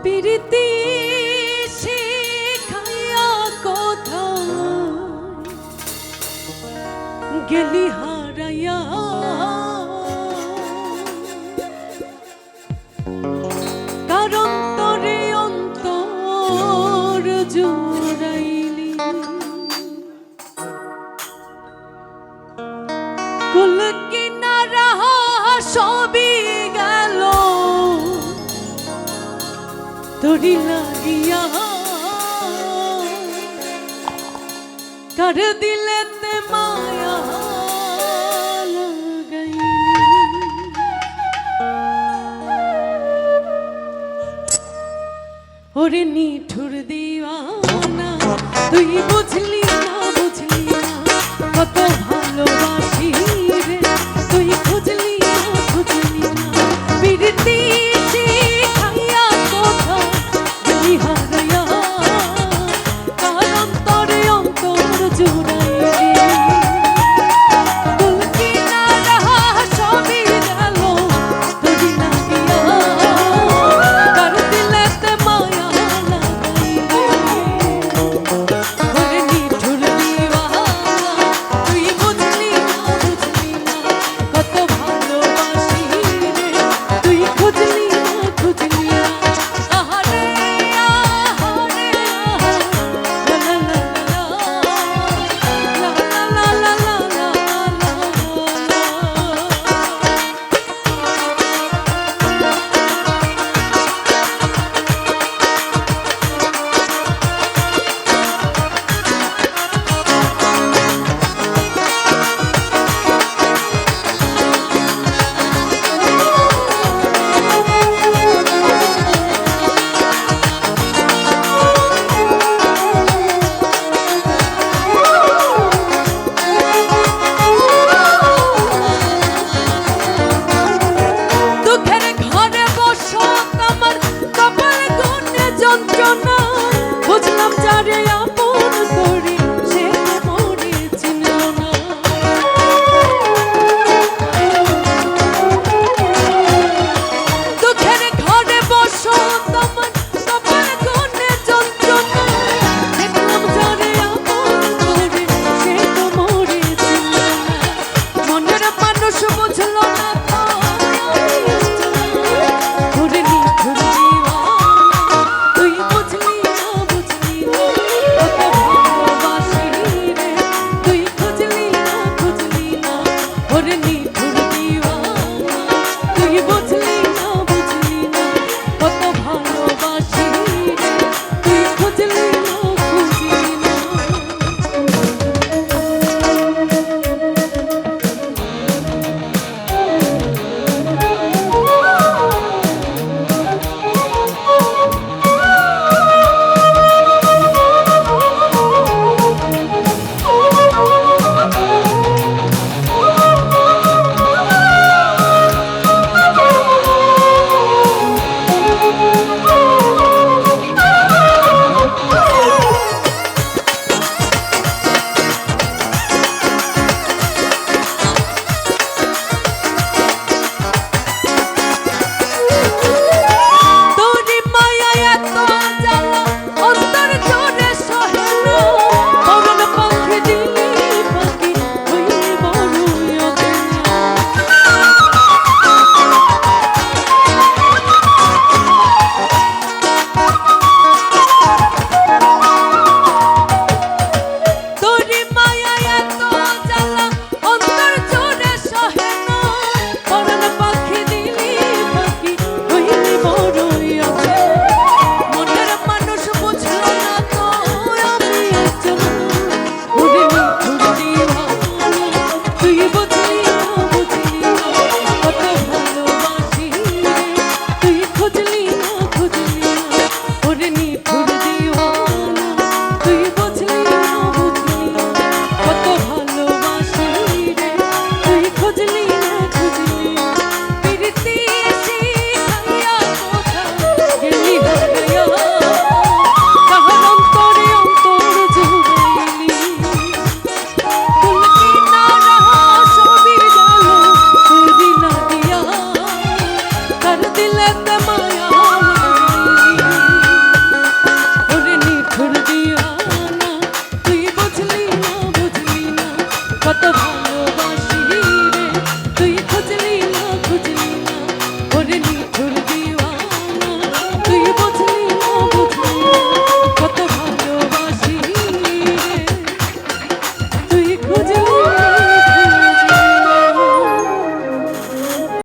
প্রীতি শিখাইয়া কোথায় গেলি হারাইয়া, কারণ তোরে অন্তর জুড়াইলি। কুল কিনারা সবই গেল তোরি লাগিয়া, কার দিলেতে মায়া লাগাইলি। ওরে নিঠুর দিওয়ানা তুই বুঝলি না, বুঝলি না কত ভালোবাসি রে, তুই খুঁজলি না, খুঁজলি না প্রীতি শিখাইয়া কোথায় গেলি হারাইয়া, কারণ তোরে অন্তর জুড়াইলি। কুল কিনারা সবই গেল তোরি লাগিয়া, কার দিলেতে মায়া লাগাইলি। ওরে নিঠুর দিওয়ানা তুই বুঝলি না, বুঝলি কত